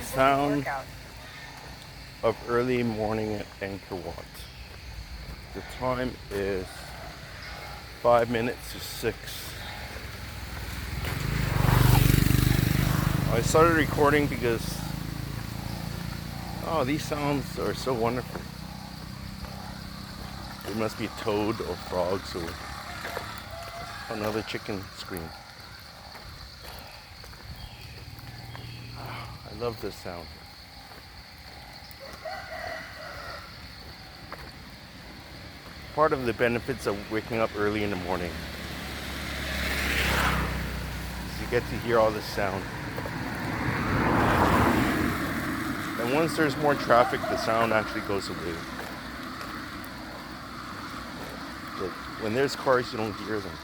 sound of early morning at Angkor Wat. The time is 5 minutes to 6. I started recording because these sounds are so wonderful. It must be toad or frogs or another chicken scream. I love this sound. Part of the benefits of waking up early in the morning is you get to hear all this sound. And once there's more traffic, the sound actually goes away. But when there's cars, you don't hear them.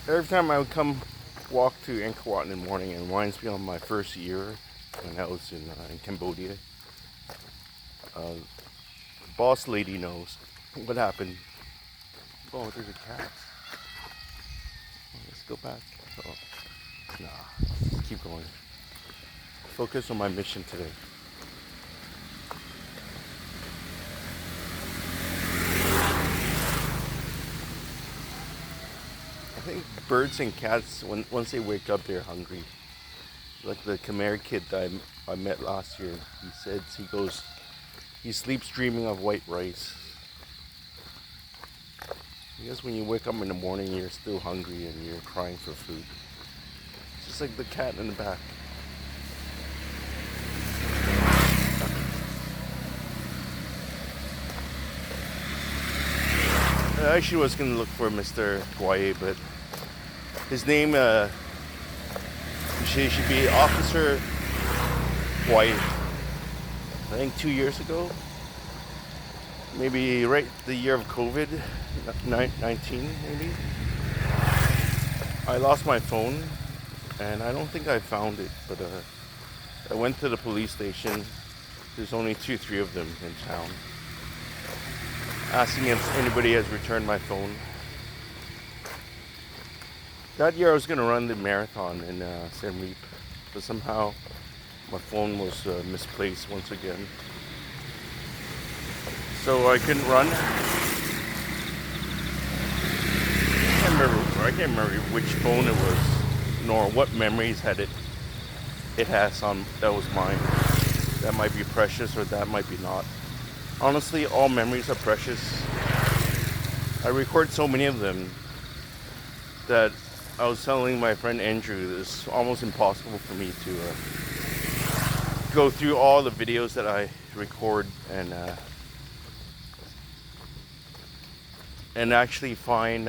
Every time I would come walk to Angkor Wat in the morning, it reminds me of my first year when I was in Cambodia. The boss lady knows what happened. Oh, there's a cat. Oh, let's go back. Oh, nah, let's keep going. Focus on my mission today. I think birds and cats, once they wake up, they're hungry. Like the Khmer kid that I met last year, he said he sleeps dreaming of white rice. I guess when you wake up in the morning, you're still hungry and you're crying for food. It's just like the cat in the back. I actually was going to look for Mr. Guaye, but his name should be Officer Guaye. I think 2 years ago, maybe right the year of COVID-19 maybe, I lost my phone and I don't think I found it, but I went to the police station. There's only 2-3 of them in town, asking if anybody has returned my phone. That year I was going to run the marathon in Siem Reap, but somehow my phone was misplaced once again. So I couldn't run. I can't remember which phone it was, nor what memories it has on that was mine. That might be precious or that might be not. Honestly, all memories are precious. I record so many of them that I was telling my friend Andrew, it's almost impossible for me to go through all the videos that I record and actually find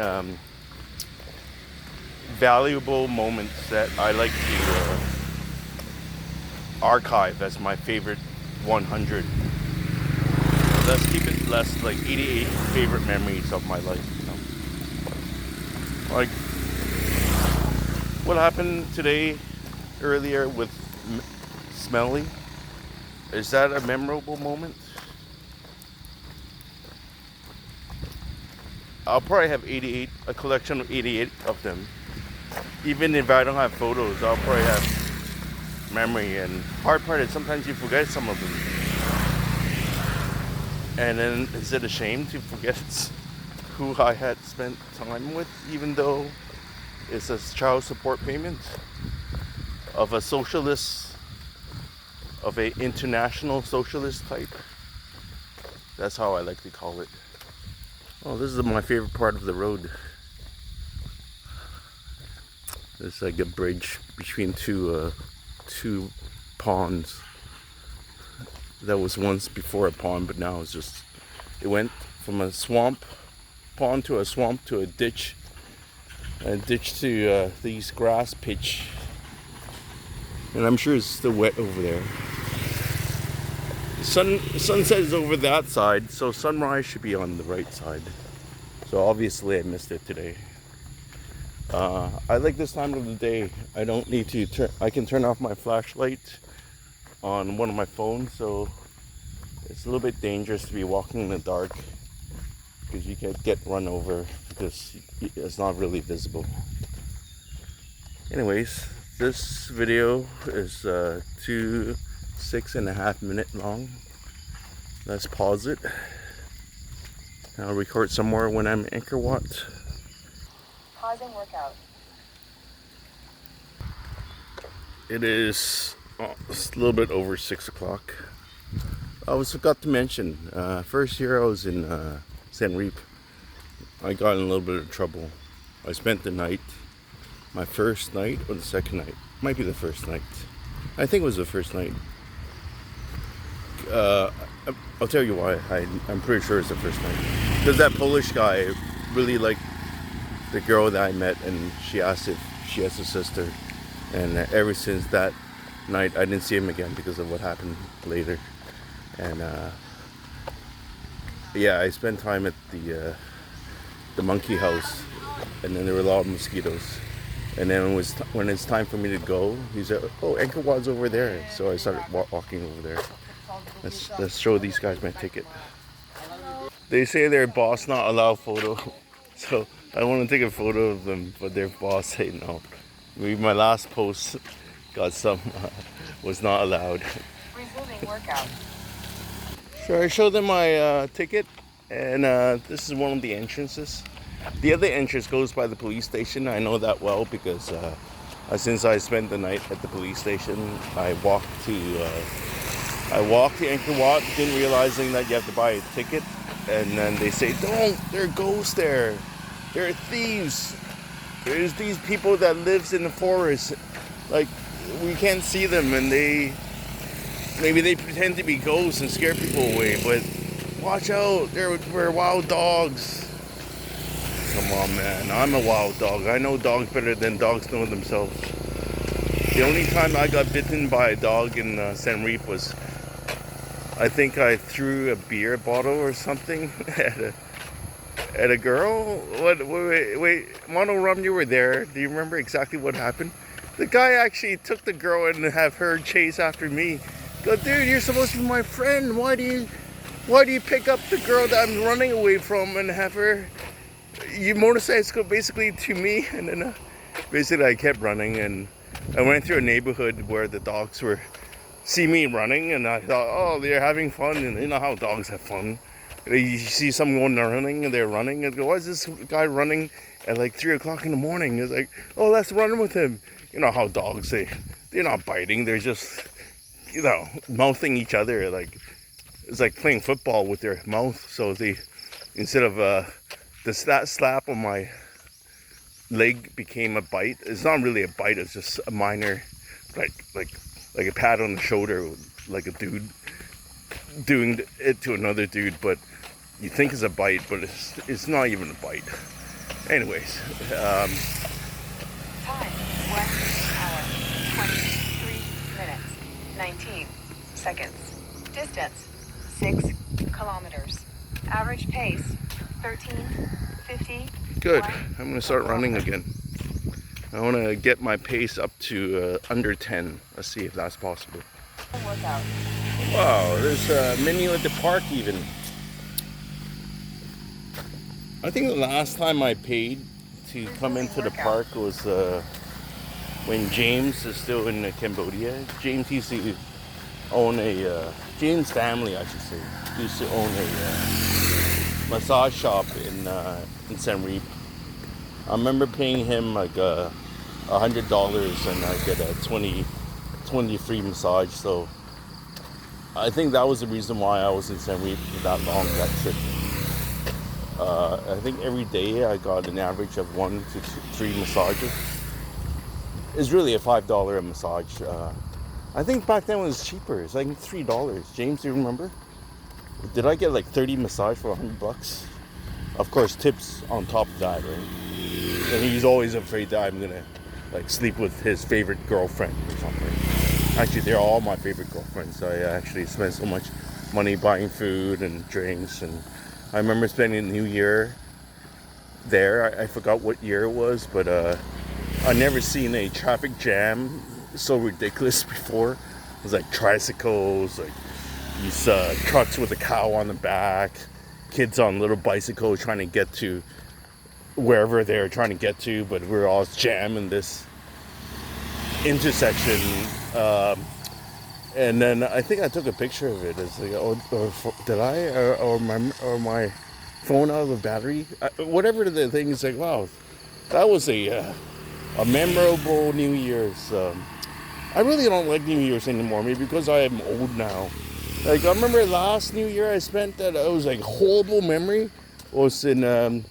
valuable moments that I like to archive as my favorite 100. Let's keep it less, like 88 favorite memories of my life, you know. Like what happened today earlier with Smelly, is that a memorable moment? I'll probably have a collection of 88 of them. Even if I don't have photos, I'll probably have memory. And hard part is sometimes you forget some of them. And then is it a shame to forget who I had spent time with, even though it's a child support payment of a socialist, of a international socialist type? That's how I like to call it. Oh, this is my favorite part of the road. There's like a bridge between two ponds. That was once before a pond, but now it went from a swamp pond to a swamp to a ditch to these grass pitch. And I'm sure it's still wet over there. Sunset is over that side, so sunrise should be on the right side. So obviously I missed it today. I like this time of the day. I don't need to I can turn off my flashlight on one of my phones, so it's a little bit dangerous to be walking in the dark because you can get run over because it's not really visible. Anyways, this video is 6.5 minutes long. Let's pause it. I'll record somewhere when I'm Anchor Watt. Pausing workout. It is it's a little bit over 6 o'clock. I forgot to mention, first year I was in San Reap, I got in a little bit of trouble. I spent the night, my first night or the second night, might be the first night. I think it was the first night. I'll tell you why. I'm pretty sure it's the first night. Because that Polish guy really liked the girl that I met, and she asked if she has a sister. And ever since that night, I didn't see him again because of what happened later. And yeah, I spent time at the monkey house, and then there were a lot of mosquitoes. And then when it's time for me to go, he said, "Oh, Anchor Watt's over there." So I started walking over there. Let's show these guys my ticket. They say their boss not allow photo, so I want to take a photo of them, but their boss say no. Maybe my last post got some was not allowed. Resuming workout. So I showed them my ticket, and this is one of the entrances. The other entrance goes by the police station. I know that well because since I spent the night at the police station, I walked to Anchor Watt, didn't realizing that you have to buy a ticket. And then they say, "Don't, there are ghosts there. There are thieves. There's these people that lives in the forest. Like, we can't see them, and maybe they pretend to be ghosts and scare people away, but watch out, we're wild dogs." Come on, man, I'm a wild dog. I know dogs better than dogs know themselves. The only time I got bitten by a dog in San Reap was, I think I threw a beer bottle or something at a girl. Wait, Mono Rum, you were there. Do you remember exactly what happened? The guy actually took the girl and have her chase after me. Go, "Dude, you're supposed to be my friend. Why do you pick up the girl that I'm running away from and have her? You motorcycle basically to me." And then basically I kept running, and I went through a neighborhood where the dogs were see me running, and I thought, oh, they're having fun, and you know how dogs have fun. You see someone running, and they're running, and go, "Why is this guy running at like 3 o'clock in the morning?" It's like, "Oh, let's run with him." You know how dogs, they're not biting, they're just, mouthing each other. Like, it's like playing football with their mouth. So they, instead of that slap on my leg became a bite. It's not really a bite, it's just a minor, like a pat on the shoulder, like a dude doing it to another dude, but you think it's a bite, but it's not even a bite. Anyways, Time 1 hour 23 minutes 19 seconds. Distance 6 kilometers. Average pace 13:50. good. I'm gonna start running again. I want to get my pace up to under 10. Let's see if that's possible. Workout. Wow, there's a menu at the park even. I think the last time I paid to come into the park was when James is still in Cambodia. James used to own James' family, I should say, used to own a massage shop in San Reap. I remember paying him like $100 and I get a 20 free massage. So I think that was the reason why I was in San Reap for that long, that trip. I think every day I got an average of 1 to 3 massages. It's really a $5 a massage. I think back then it was cheaper. It's like $3. James, do you remember? Did I get like 30 massage for $100? Of course, tips on top of that, right? And he's always afraid that I'm gonna like sleep with his favorite girlfriend or something. Actually, they're all my favorite girlfriends. I actually spend so much money buying food and drinks, and I remember spending New Year there. I forgot what year it was, but I never seen a traffic jam so ridiculous before. It was like tricycles, like these trucks with a cow on the back, kids on little bicycles trying to get to wherever they're trying to get to, but we're all jammed in this intersection. And then I think I took a picture of it. It's like, did I? Or my phone out of the battery? Whatever the thing is, like, wow, that was a memorable New Year's. I really don't like New Year's anymore, maybe because I am old now. Like, I remember last New Year I spent that, it was like horrible memory. Was in,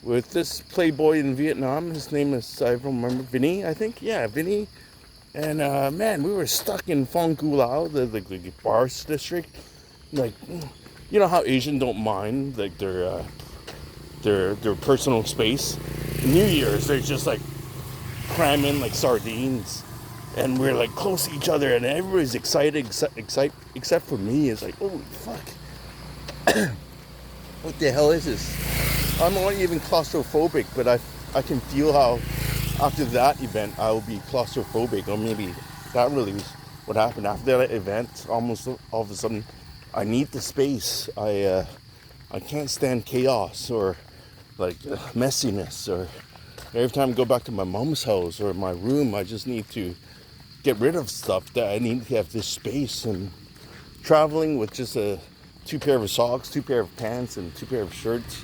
with this playboy in Vietnam. His name is, I don't remember, Vinny, I think? Yeah, Vinny. And, man, we were stuck in Phong Cu Lao, the bars district. Like, you know how Asians don't mind, like, their personal space? New Year's, they're just, like, cramming like sardines. And we're, like, close to each other, and everybody's excited, except for me. It's like, holy fuck. What the hell is this? I'm not even claustrophobic, but I can feel how after that event I will be claustrophobic, or maybe that really was what happened after that event. Almost all of a sudden, I need the space. I can't stand chaos or like messiness. Or every time I go back to my mom's house or my room, I just need to get rid of stuff. That I need to have this space. And traveling with just two pair of socks, two pair of pants, and two pair of shirts,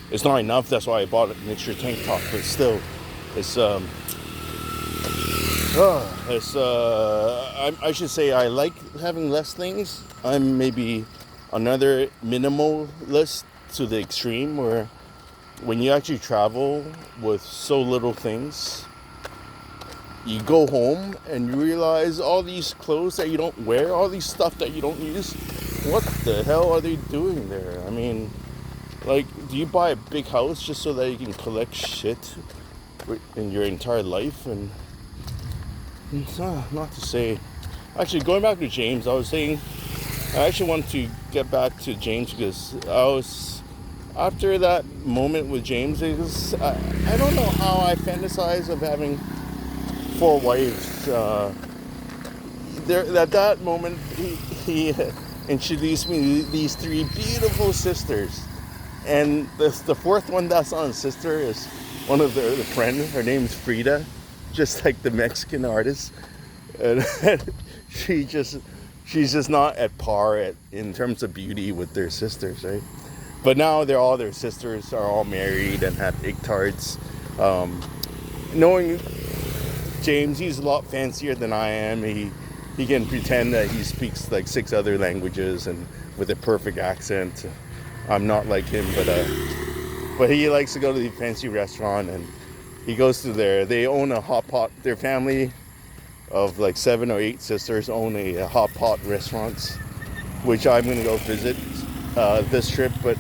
it's not enough. That's why I bought an extra tank top. But still, I should say I like having less things. I'm maybe another minimalist to the extreme, where when you actually travel with so little things, you go home and you realize all these clothes that you don't wear, all these stuff that you don't use, what the hell are they doing there? I mean, like, do you buy a big house just so that you can collect shit in your entire life? And it's not to say, actually, going back to James, I was saying I actually want to get back to James because after that moment with James, because I don't know how I fantasize of having 4 wives. At that moment, he introduced me to these 3 beautiful sisters, and the 4th one that's on sister is one of the friend. Her name's Frida, just like the Mexican artist, and she's just not at par in terms of beauty with their sisters, right? But now their sisters are all married and have ictards. Knowing James, he's a lot fancier than I am. He can pretend that he speaks like 6 other languages and with a perfect accent. I'm not like him, but he likes to go to the fancy restaurant, and he goes to they own a hot pot. Their family of like 7 or 8 sisters own a hot pot restaurants, which I'm gonna go visit this trip. But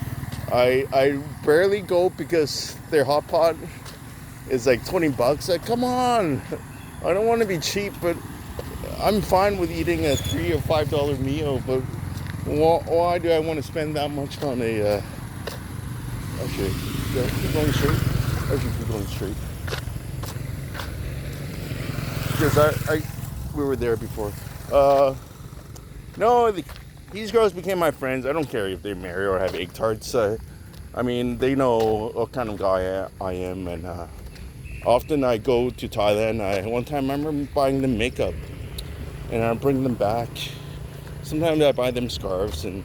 I barely go because their hot pot is like $20. Like, come on, I don't want to be cheap, but I'm fine with eating a $3 or $5 meal. But why do I want to spend that much on a? Actually, keep going straight. Actually, keep going straight. Because we were there before. No, these girls became my friends. I don't care if they marry or have ictards. I mean, they know what kind of guy I am, and often I go to Thailand. One time I remember buying them makeup, and I bring them back. Sometimes I buy them scarves, and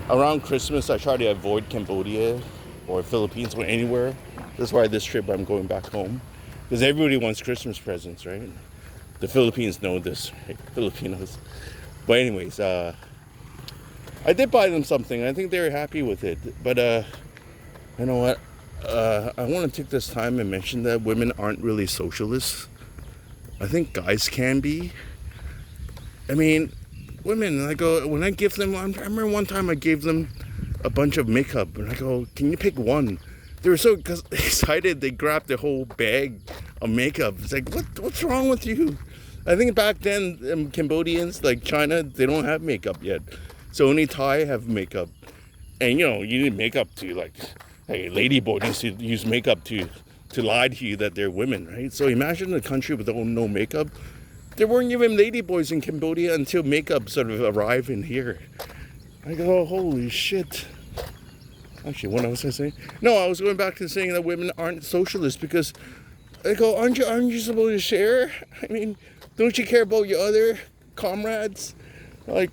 around Christmas I try to avoid Cambodia or Philippines or anywhere. That's why this trip I'm going back home, because everybody wants Christmas presents, right? The Philippines know this, right? Filipinos. But anyways, I did buy them something. I think they were happy with it. But you know what? I want to take this time and mention that women aren't really socialists. I think guys can be. I mean, women, when I give them, I remember one time I gave them a bunch of makeup, and I go, can you pick one? They were so excited, they grabbed the whole bag of makeup. It's like, what's wrong with you? I think back then, Cambodians, like China, they don't have makeup yet. So only Thai have makeup. And you need makeup to like Hey, ladyboy needs to use makeup to lie to you that they're women, right? So imagine a country with no makeup. There weren't even ladyboys in Cambodia until makeup sort of arrived in here. I go, holy shit. Actually, what was I saying? No, I was going back to saying that women aren't socialists because I go, aren't you supposed to share? I mean, don't you care about your other comrades? Like,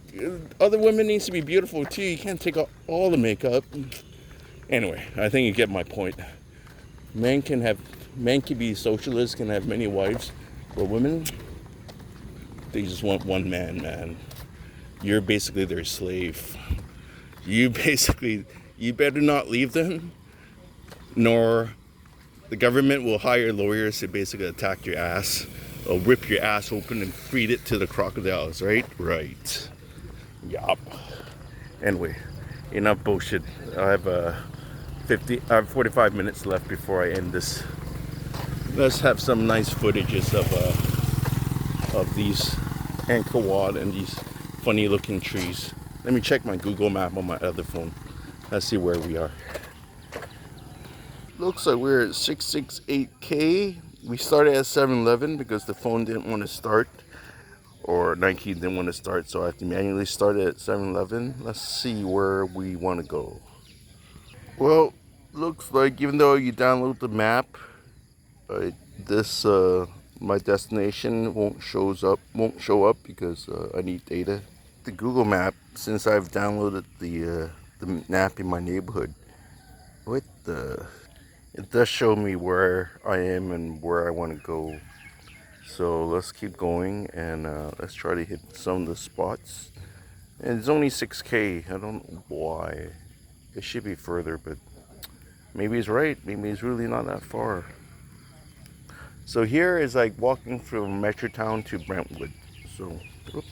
other women needs to be beautiful too. You can't take all the makeup. Anyway, I think you get my point. Men can be socialists, can have many wives, but women, they just want one man, man. You're basically their slave. You better not leave them, nor the government will hire lawyers to basically attack your ass, or rip your ass open and feed it to the crocodiles, right? Right. Yup. Anyway, enough bullshit. I have 45 minutes left before I end this. Let's have some nice footages of these Angkor Wat and these funny looking trees. Let me check my Google map on my other phone. Let's see where we are. Looks like we're at 668K. We started at 7-Eleven because the phone didn't want to start, or 19 didn't want to start, so I have to manually start it at 7-Eleven. Let's see where we want to go. Well, looks like even though you download the map, this my destination won't show up because I need data. The Google map, since I've downloaded the map in my neighborhood, it does show me where I am and where I want to go. So let's keep going and let's try to hit some of the spots. And it's only 6K. I don't know why. It should be further, but maybe he's right. Maybe it's really not that far. So here is like walking from Metrotown to Brentwood. So, oops.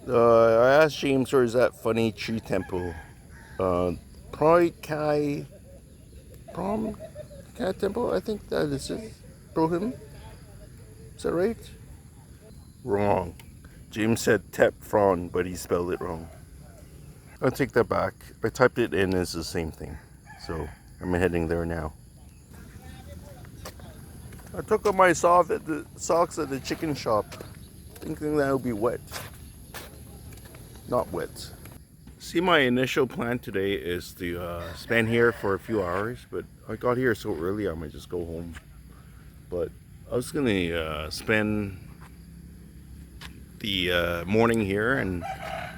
I asked James where is that funny tree temple. Proi Kai Prom Cat Temple, I think that is it. Prohim? Is that right? Wrong. James said Tep Fron, but he spelled it wrong. I'll take that back. I typed it in as the same thing. So I'm heading there now. I took off my socks at the chicken shop, thinking that would be wet. Not wet. See, my initial plan today is to spend here for a few hours, but I got here so early I might just go home. But I was gonna spend the morning here and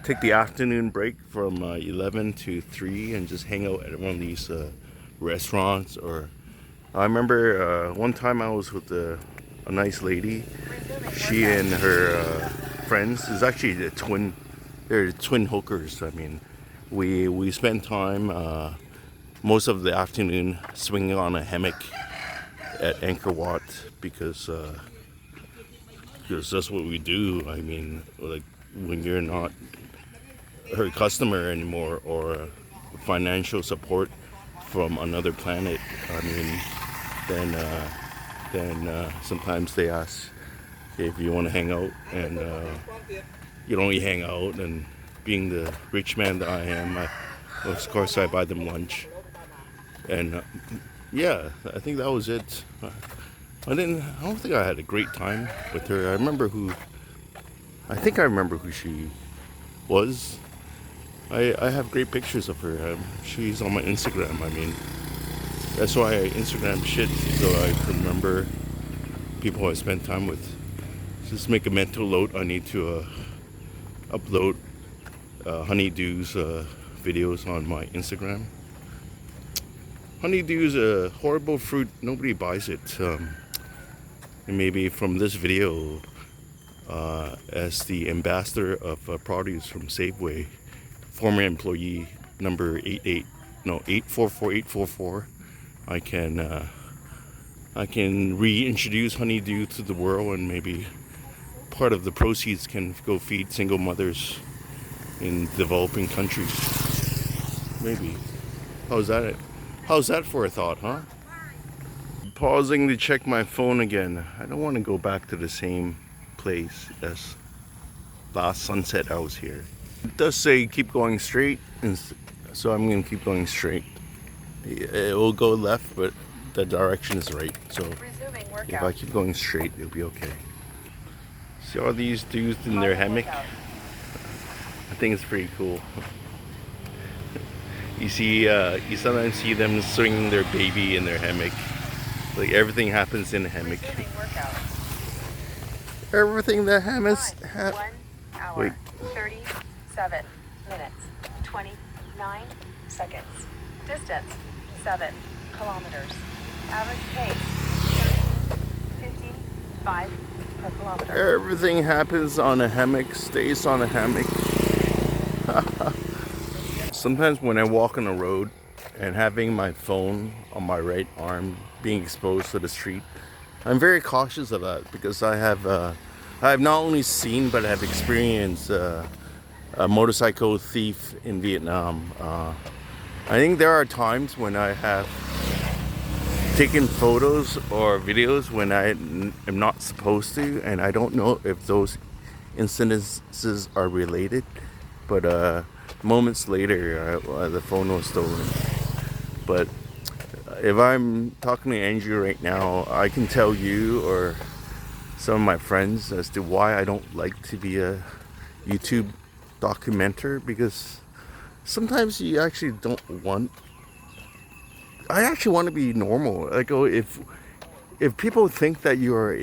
take the afternoon break from 11 to 3 and just hang out at one of these restaurants. Or I remember one time I was with a nice lady. She and her friends is actually they're twin hookers. I mean, we spent time most of the afternoon swinging on a hammock at Angkor Wat because that's what we do. I mean, like when you're not her customer anymore or financial support from another planet, I mean, then sometimes they ask if you want to hang out, and you can only hang out. And being the rich man that I am, of course I buy them lunch. And yeah, I think that was it. I don't think I had a great time with her. I think I remember who she was. I have great pictures of her. She's on my Instagram. I mean, that's why I Instagram shit, so I can remember people I spent time with. Just make a mental note. I need to upload honeydew's videos on my Instagram. Honeydew is a horrible fruit. Nobody buys it. And maybe from this video, as the ambassador of produce from Safeway, former employee number 844844, I can reintroduce honeydew to the world, and maybe part of the proceeds can go feed single mothers in developing countries. Maybe. How's that for a thought, huh? Pausing to check my phone again. I don't want to go back to the same place as last sunset I was here. It does say keep going straight, and so I'm going to keep going straight. It will go left, but the direction is right. So Resuming if workout. I keep going straight, it'll be okay. See all these dudes in their Pausing hammock? workout. I think it's pretty cool. You sometimes see them swinging their baby in their hammock. Like everything happens in a hammock. Resuming workout. Everything that happens. Time 1 hour Wait. 37 minutes 29 seconds. Distance 7 kilometers. Average pace 13:55 per kilometer. Everything happens on a hammock, stays on a hammock. Sometimes when I walk on the road and having my phone on my right arm being exposed to the street, I'm very cautious of that because I have not only seen but I have experienced a motorcycle thief in Vietnam. I think there are times when I have taken photos or videos when I am not supposed to, and I don't know if those incidences are related, but moments later the phone was stolen. But if I'm talking to Andrew right now, I can tell you or some of my friends as to why I don't like to be a YouTube documenter, because sometimes you actually don't want. I actually want to be normal. Like, oh, if people think that you are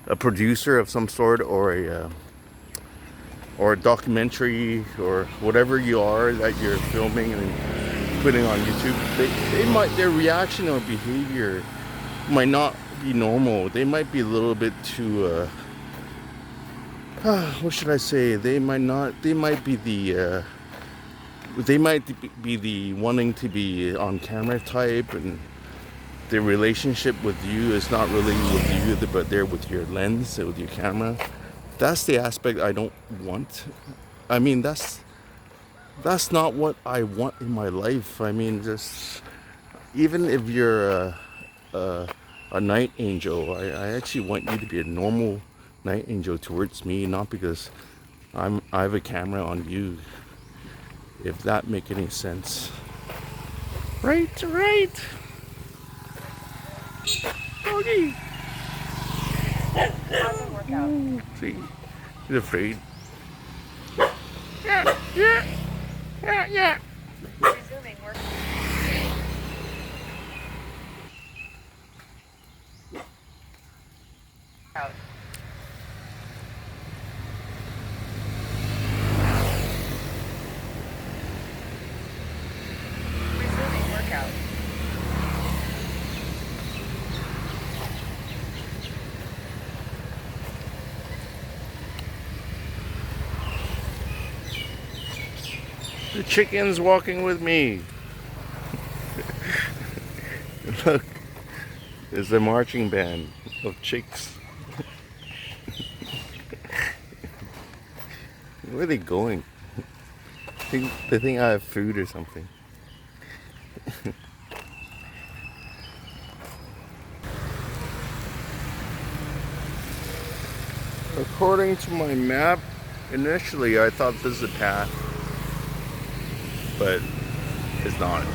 a producer of some sort or a documentary or whatever you are that you're filming and putting on YouTube, they might, their reaction or behavior might not be normal. They might be a little bit too what should I say? They might be the wanting to be on camera type, and their relationship with you is not really with you, but they're with your lens, with your camera. That's the aspect I don't want. I mean, that's not what I want in my life. I mean, just even if you're a night angel, I actually want you to be a normal night angel towards me, not because I have a camera on you. If that make any sense. Right. Doggy. Pausing workout. See, he's afraid. Yeah. Resuming workout. Resuming workout. The chicken's walking with me. Look, it's a marching band of chicks. Where are they going? They think I have food or something. According to my map, initially I thought this is a path, but it's not.